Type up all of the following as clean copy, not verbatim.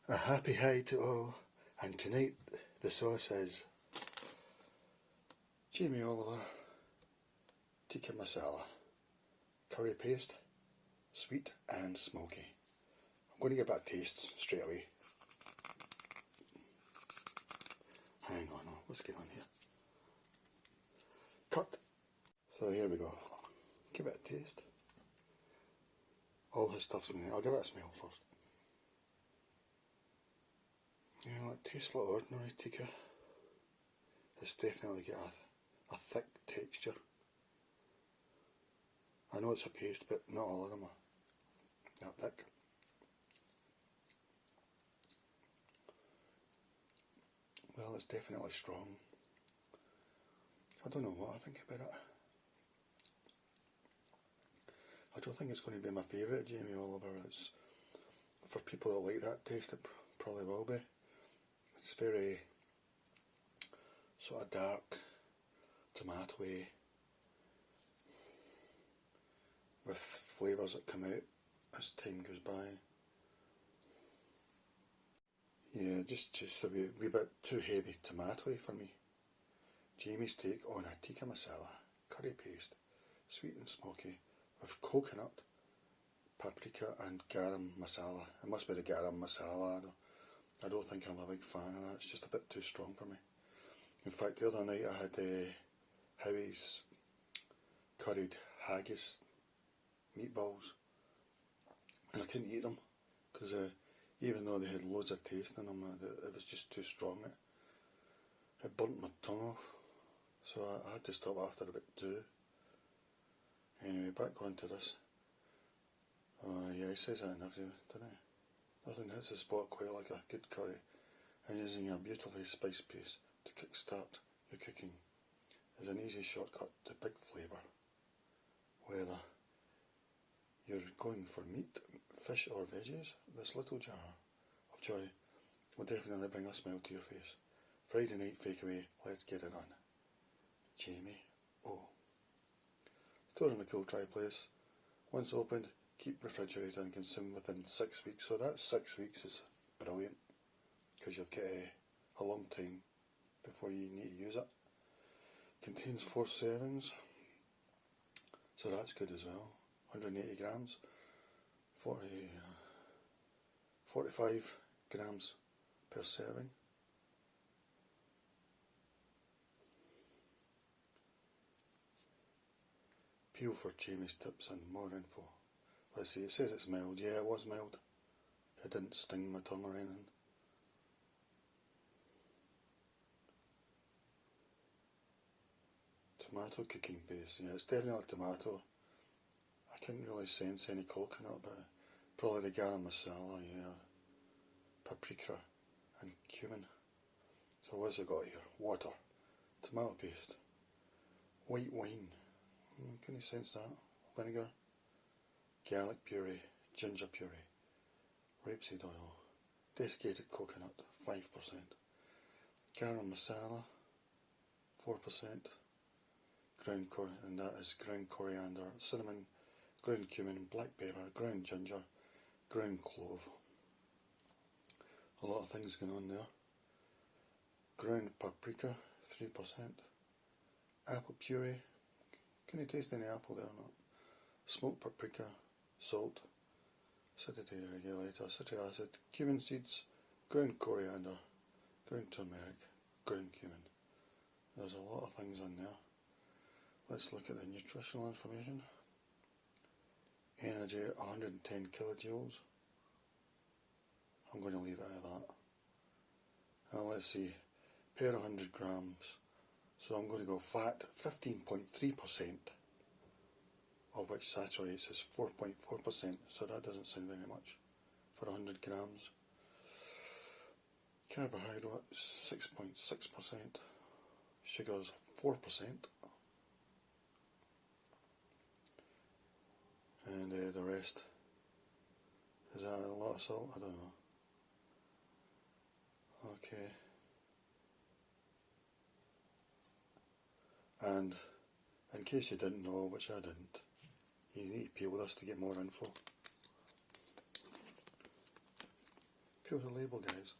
A happy hi to all, and tonight the sauce is Oliver Tikka Masala, curry paste, sweet and smoky. I'm going to give that a taste straight away. Hang on, what's going on here? Cut! So here we go. Give it a taste. All his stuff's in there. I'll give it a smell first. You know, it tastes like ordinary tikka. It's definitely got a thick texture. I know it's a paste, but not all of them are that thick. Well, it's definitely strong. I don't know what I think about it. I don't think it's going to be my favourite Jamie Oliver. It's for people that like that taste, it probably will be. It's very sort of dark, tomatoey, with flavours that come out as time goes by. Yeah, just a wee bit too heavy tomatoey for me. Jamie's take on a tikka masala, curry paste, sweet and smoky, with coconut, paprika and garam masala. It must be the garam masala. I don't think I'm a big fan of that. It's just a bit too strong for me. In fact, the other night I had Howie's curried haggis meatballs, and I couldn't eat them because even though they had loads of taste in them, it was just too strong. It burnt my tongue off, so I had to stop after about 2. Anyway, back on to this. Yeah, he says that in interview, doesn't he? Nothing hits the spot quite like a good curry, and using a beautifully spiced paste to kickstart your cooking is an easy shortcut to big flavour. Whether you're going for meat, fish or veggies, this little jar of joy will definitely bring a smile to your face. Friday night fakeaway, let's get it on. Jamie O. Stored in a cool, dry place. Once opened, keep refrigerated and consume within 6 weeks. So that 6 weeks is brilliant, because you've got a long time before you need to use it. Contains 4 servings, so that's good as well. 180 grams, 45 grams per serving. Peel for Jamie's tips and more info. Let's see, it says it's mild. Yeah, it was mild. It didn't sting my tongue or anything. Tomato cooking paste. Yeah, it's definitely tomato. I couldn't really sense any coconut, but probably the garam masala, yeah. Paprika and cumin. So what's it got here? Water, tomato paste, white wine. Can you sense that? Vinegar, garlic puree, ginger puree, rapeseed oil, desiccated coconut, 5%, garam masala, 4%, and that is ground coriander, cinnamon, ground cumin, black pepper, ground ginger, ground clove. A lot of things going on there. Ground paprika, 3%, apple puree. Can you taste any apple there or not? Smoked paprika, salt, acidity regulator, citric acid, cumin seeds, ground coriander, ground turmeric, ground cumin. There's a lot of things on there. Let's look at the nutritional information. Energy 110 kilojoules. I'm going to leave it at that. Now let's see, per 100 grams. So I'm going to go fat 15.3%, of which saturates is 4.4%, so that doesn't sound very much for 100 grams. Carbohydrates 6.6%, sugars 4%, and the rest, is that a lot of salt? I don't know. Okay. And in case you didn't know, which I didn't, you need to peel this to get more info. Peel the label, guys.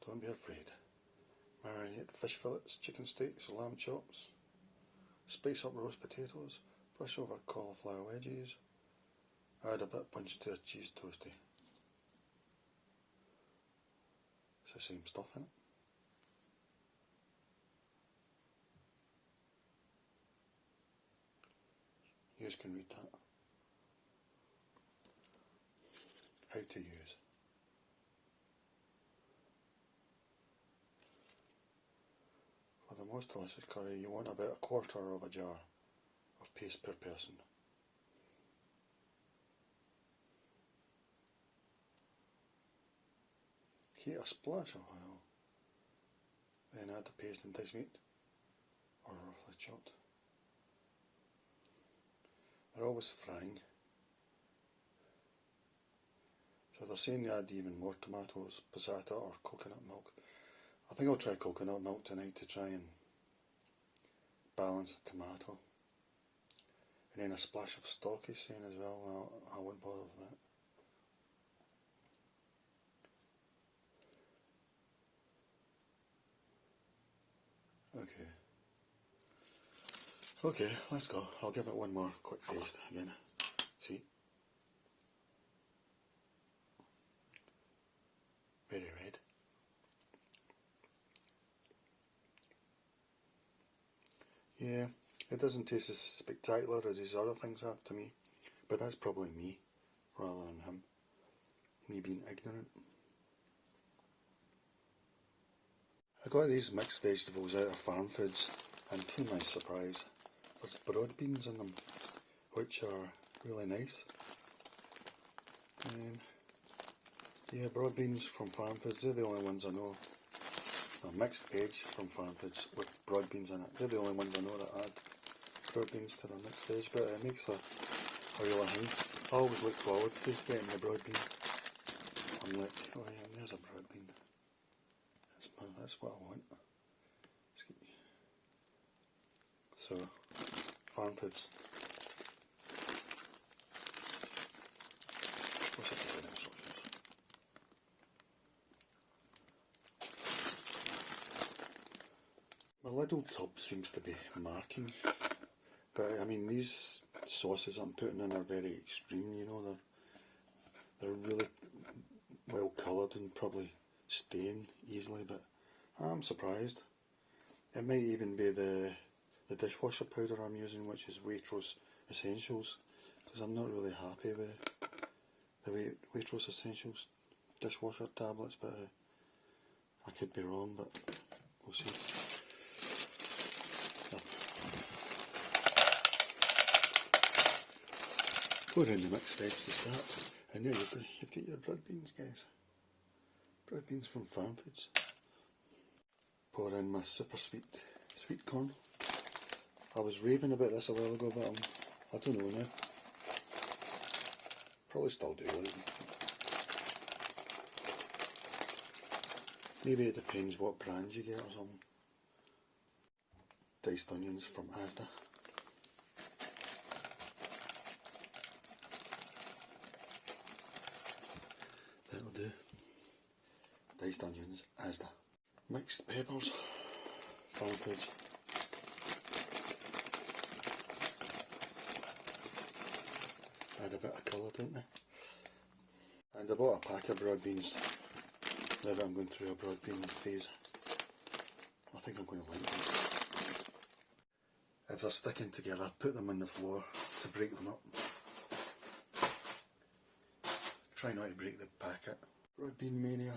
Don't be afraid. Marinate fish fillets, chicken steaks, lamb chops. Spice up roast potatoes. Brush over cauliflower wedges. Add a bit of punch to a cheese toastie. It's the same stuff, isn't it? You guys can read that. How to use. For the most delicious curry, you want about a quarter of a jar of paste per person. Heat a splash of oil, then add the paste and diced meat, or roughly chopped. They're always frying, so they're saying they add even more tomatoes, passata or coconut milk. I think I'll try coconut milk tonight to try and balance the tomato. And then a splash of stock he's saying as well. I won't bother with that. Okay, let's go. I'll give it one more quick taste again. See? Very red. Yeah, it doesn't taste as spectacular as these other things have to me, but that's probably me rather than him. Me being ignorant. I got these mixed vegetables out of Farm Foods, and to my surprise, there's broad beans in them, which are really nice. And yeah, broad beans from Farm Foods, they're the only ones I know. A mixed veg from Farm Foods with broad beans in it. They're the only ones I know that add broad beans to their mixed veg, but it makes a real thing. I always look forward to getting the broad bean. I'm like, oh yeah, there's a broad bean. That's what I want. So, Farm Foods. What's it doing instructions? My little tub seems to be marking, but I mean these sauces I'm putting in are very extreme, you know, they're really well coloured and probably stain easily, but I'm surprised. It might even be the dishwasher powder I'm using, which is Waitrose Essentials, because I'm not really happy with the Waitrose Essentials dishwasher tablets, but I could be wrong, but we'll see. Pour in the mixed veg to start, and there you've got your broad beans, guys. Broad beans from Farm Foods. Pour in my super sweet corn. I was raving about this a while ago, but I don't know now. Probably still do like them. Maybe it depends what brand you get or something. Diced onions from Asda. That'll do. Diced onions, Asda. Mixed peppers, Farm Foods. Add a bit of colour, don't they? And I bought a pack of broad beans. Now that I'm going through a broad bean phase, I think I'm going to like them. If they're sticking together, put them on the floor to break them up. Try not to break the packet. Broad bean mania.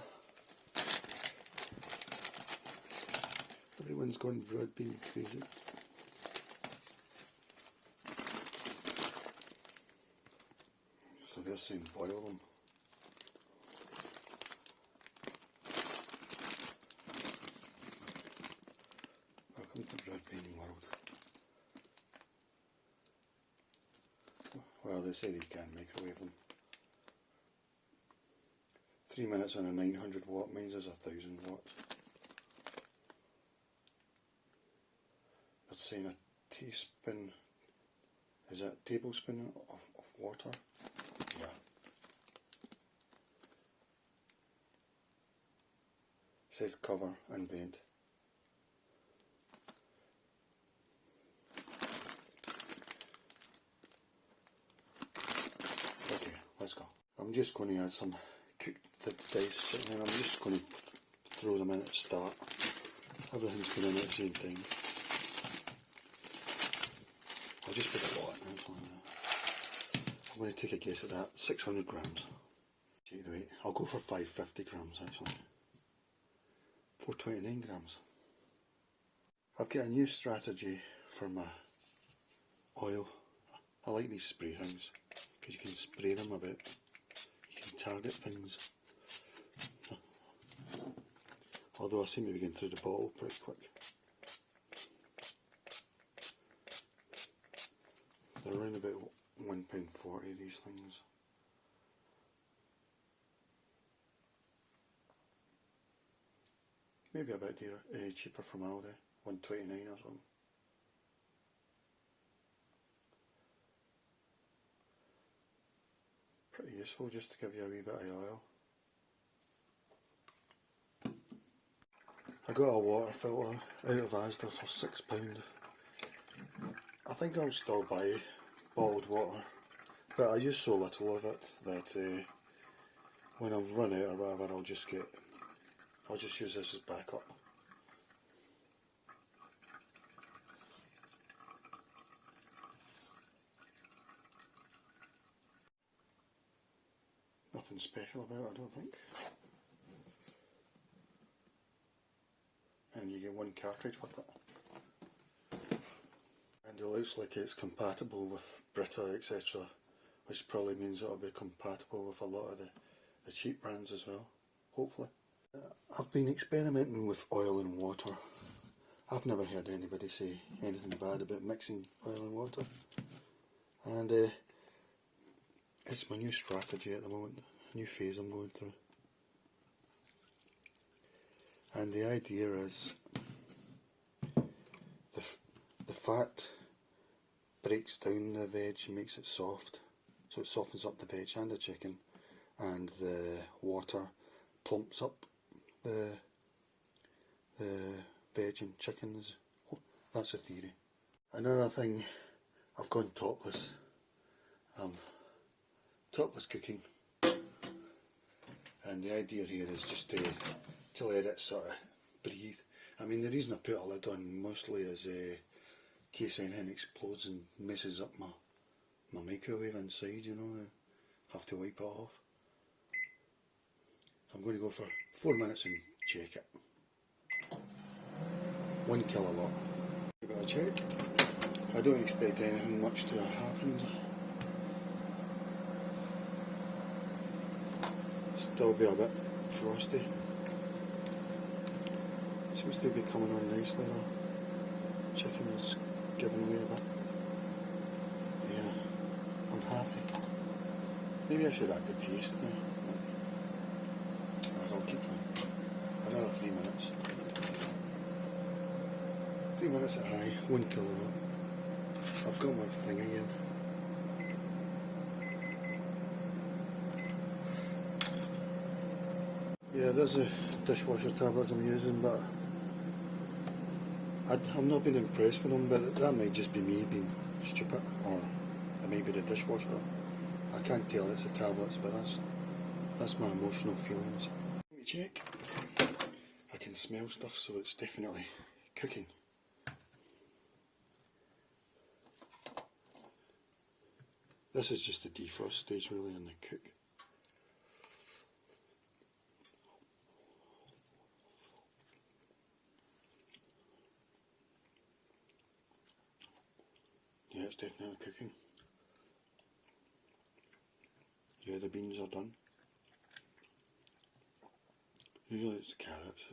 Everyone's gone broad bean crazy. So they're saying boil them. Welcome to broad bean world. Well, they say they can microwave them. 3 minutes on a 900 watt, mine's is 1000 watts. They're saying a teaspoon, is that a tablespoon of water? says cover and vent. Okay, let's go. I'm just going to add some cooked dice and then I'm just going to throw them in at the start. Everything's going in at the same time. I'll just put a lot in it. I'm going to take a guess at that. 600 grams. Check the weight. I'll go for 550 grams actually. 429 grams. I've got a new strategy for my oil. I like these spray things because you can spray them about. You can target things. Although I seem to be getting through the bottle pretty quick. They're around about £1.40 these things. Maybe a bit dearer, cheaper from Aldi, £1.29 or something. Pretty useful just to give you a wee bit of oil. I got a water filter out of Asda for £6. I think I'll still buy bottled water, but I use so little of it that when I've run out or whatever, I'll just use this as backup. Nothing special about it, I don't think. And you get one cartridge with it. And it looks like it's compatible with Brita, etc., which probably means it'll be compatible with a lot of the cheap brands as well, hopefully. I've been experimenting with oil and water. I've never heard anybody say anything bad about mixing oil and water. And it's my new strategy at the moment, a new phase I'm going through. And the idea is the fat breaks down the veg and makes it soft, so it softens up the veg and the chicken, and the water plumps up the veg and chickens. That's a theory. Another thing, I've gone topless. Topless cooking, and the idea here is just to let it sort of breathe. I mean, the reason I put a lid on mostly is in case anything explodes and messes up my microwave inside, you know, I have to wipe it off. I'm going to go for 4 minutes and check it. 1 kilowatt. Give it a check. I don't expect anything much to have happened. Still be a bit frosty. Seems to be coming on nicely though. Chicken's giving way a bit. Yeah, I'm happy. Maybe I should add the paste now. I'll keep going. Another 3 minutes. 3 minutes at high, 1 kilowatt. I've got my thing again. Yeah, there's the dishwasher tablets I'm using, but I'm not been impressed with them, but that might just be me being stupid, or it might be the dishwasher. I can't tell it's the tablets, but that's my emotional feelings. Let me check. I can smell stuff, so it's definitely cooking. This is just the defrost stage really in the cook. Yeah, it's definitely cooking. Yeah, the beans are done. Usually it's the carrots.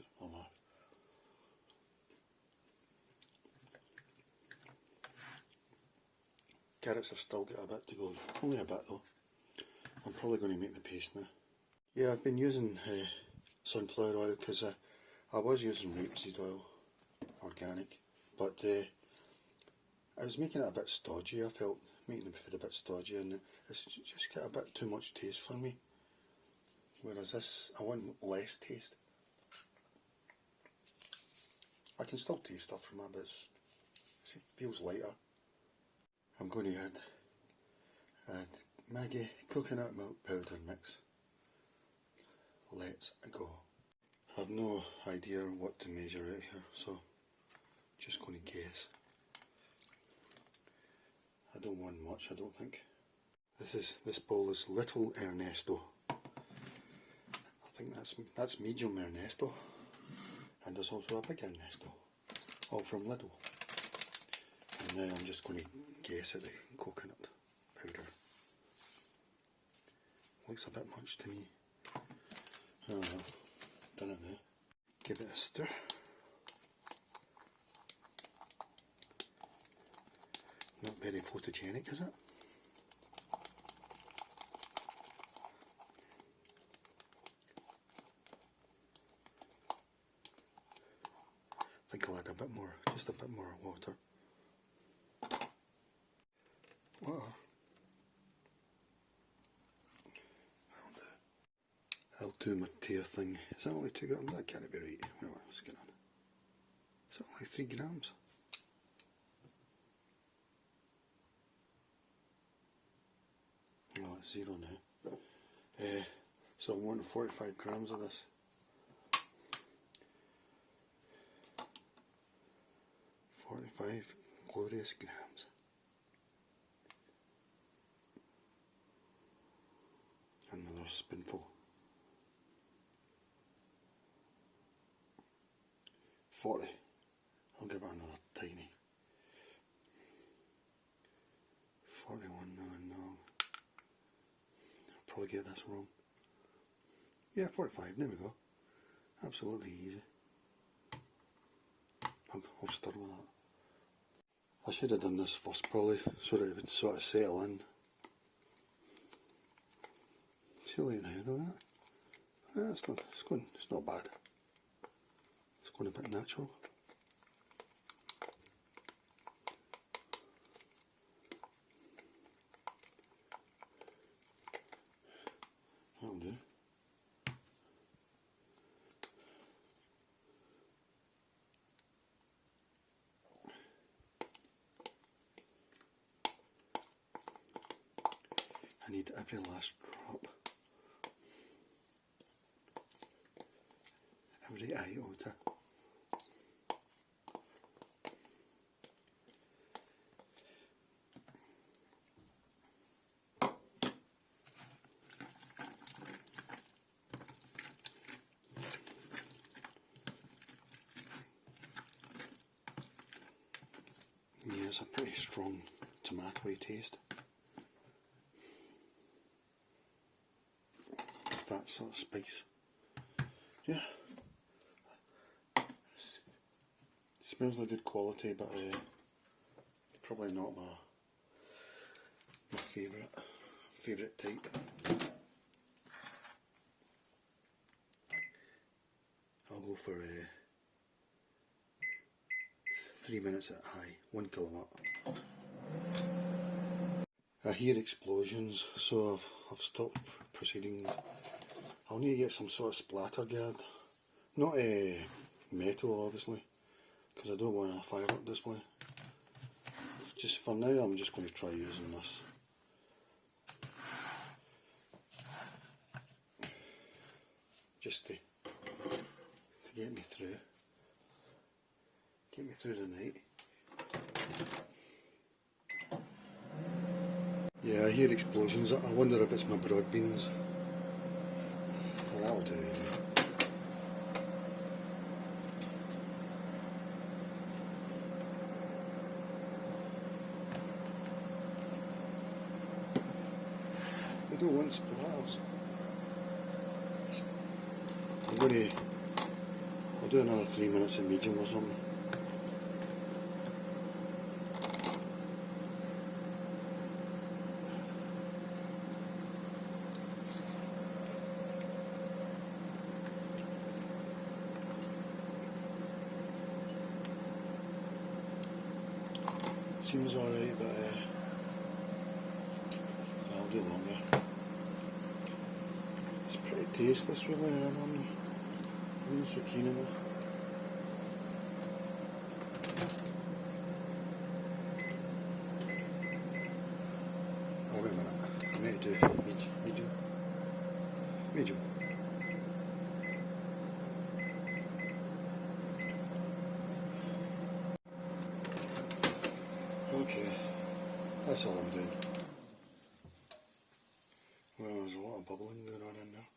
Carrots have still got a bit to go. Only a bit though. I'm probably going to make the paste now. Yeah, I've been using sunflower oil because I was using rapeseed oil, organic, but I was making it a bit stodgy. I felt making the food a bit stodgy, and it's just got a bit too much taste for me. Whereas this, I want less taste. I can still taste stuff from it, but it feels lighter. I'm going to add Maggi coconut milk powder mix. Let's go. I have no idea what to measure out here, so just going to guess. I don't want much, I don't think. This bowl is Little Ernesto. I think that's medium Ernesto, and there's also a big Ernesto, all from Lidl. And now I'm just going to guess at the coconut powder. Looks a bit much to me. I don't know. Done it now. Give it a stir. Not very photogenic, is it? I think I'll add a bit more, just a bit more water. I'll do my tear thing. Is that only 2 grams? That can't be right. What's going on? Is that only 3 grams? Oh, it's 0 now. So I'm wanting 45 grams of this. 45 glorious grams. Another spoonful. 40. I'll give it another tiny. 41, no. I'll probably get this wrong. Yeah, 45, there we go. Absolutely easy. I'll stir with that. I should have done this first probably, so that it would sort of settle in. Too late now though, isn't it? It's not bad. It's going a bit natural. That'll do. I need every last drop. Every iota. Yeah, it's a pretty strong tomato-y taste. With that sort of spice. Yeah. Smells like good quality, but probably not my favourite type. I'll go for 3 minutes at high, 1 kilowatt. I hear explosions, so I've stopped proceedings. I'll need to get some sort of splatter guard. Not metal, obviously, because I don't want a firework display. Just for now, I'm just going to try using this. Just to get me through. Get me through the night. Yeah, I hear explosions. I wonder if it's my broad beans. Well, that'll do anyway. I don't want splatters. I'll do another 3 minutes of medium or something. Seems alright, but I'll do longer. It's pretty tasteless really, I'm not so keen on it. That's all I'm doing. Well, there's a lot of bubbling going on in there.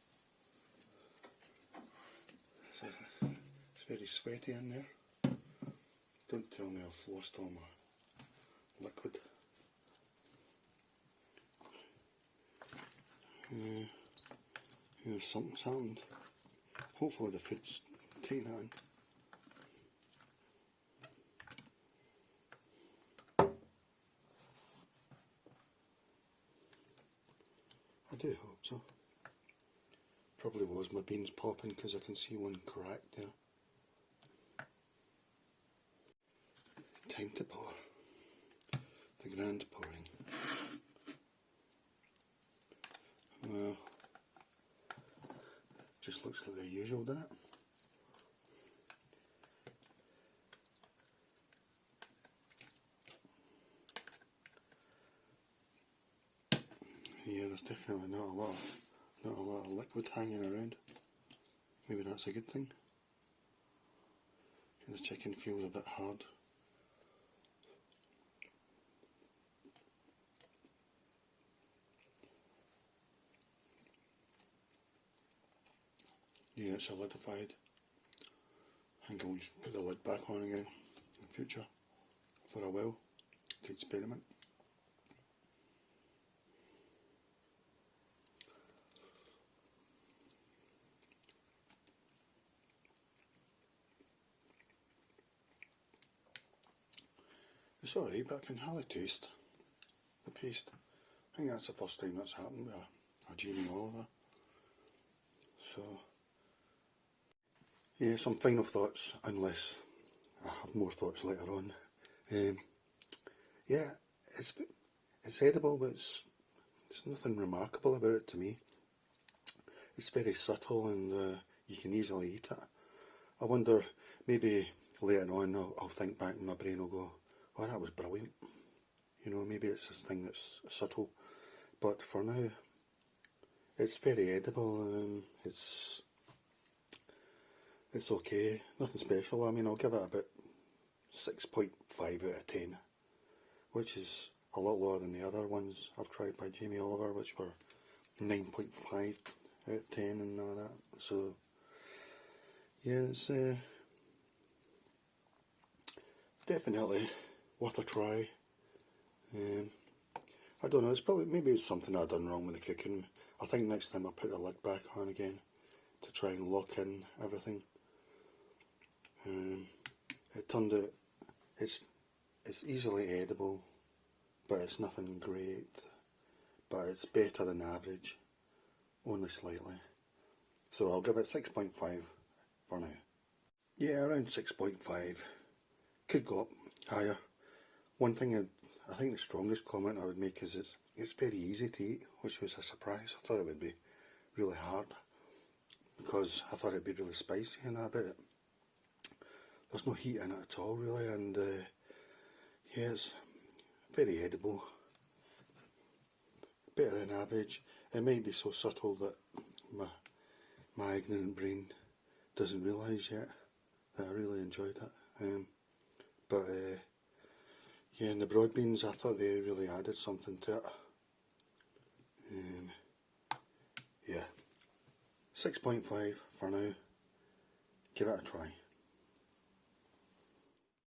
It's very sweaty in there. Don't tell me I've lost all my liquid. Here's something's happened. Hopefully the food's taken it in. I do hope so. Probably was my beans popping because I can see one crack there. Time to pour. The grand pouring. Well, just looks like the usual, doesn't it? Yeah, there's definitely not a lot of liquid hanging around. Maybe that's a good thing. The chicken feels a bit hard. Yeah, it's solidified. I think I'll just put the lid back on again in the future for a while to experiment. It's alright, but I can hardly taste the paste. I think that's the first time that's happened with a Jamie Oliver. So, yeah, some final thoughts, unless I have more thoughts later on. Yeah, it's edible, but there's nothing remarkable about it to me. It's very subtle and you can easily eat it. I wonder, maybe later on I'll think back and my brain will go, oh, that was brilliant. You know, maybe it's this thing that's subtle. But for now, it's very edible. It's okay, nothing special. I mean, I'll give it about 6.5 out of 10, which is a lot lower than the other ones I've tried by Jamie Oliver, which were 9.5 out of 10 and all that. So, yeah, it's definitely worth a try. I don't know, maybe it's something I've done wrong with the cooking. I think next time I'll put the lid back on again to try and lock in everything. It turned out it's easily edible, but it's nothing great. But it's better than average, only slightly. So I'll give it 6.5 for now. Yeah, around 6.5. Could go up higher. One thing I think the strongest comment I would make is it's very easy to eat, which was a surprise. I thought it would be really hard because I thought it'd be really spicy and that, but there's no heat in it at all really, and yeah, it's very edible, better than average. It might be so subtle that my ignorant brain doesn't realise yet that I really enjoyed it. But yeah, and the broad beans, I thought they really added something to it. Yeah, 6.5 for now. Give it a try.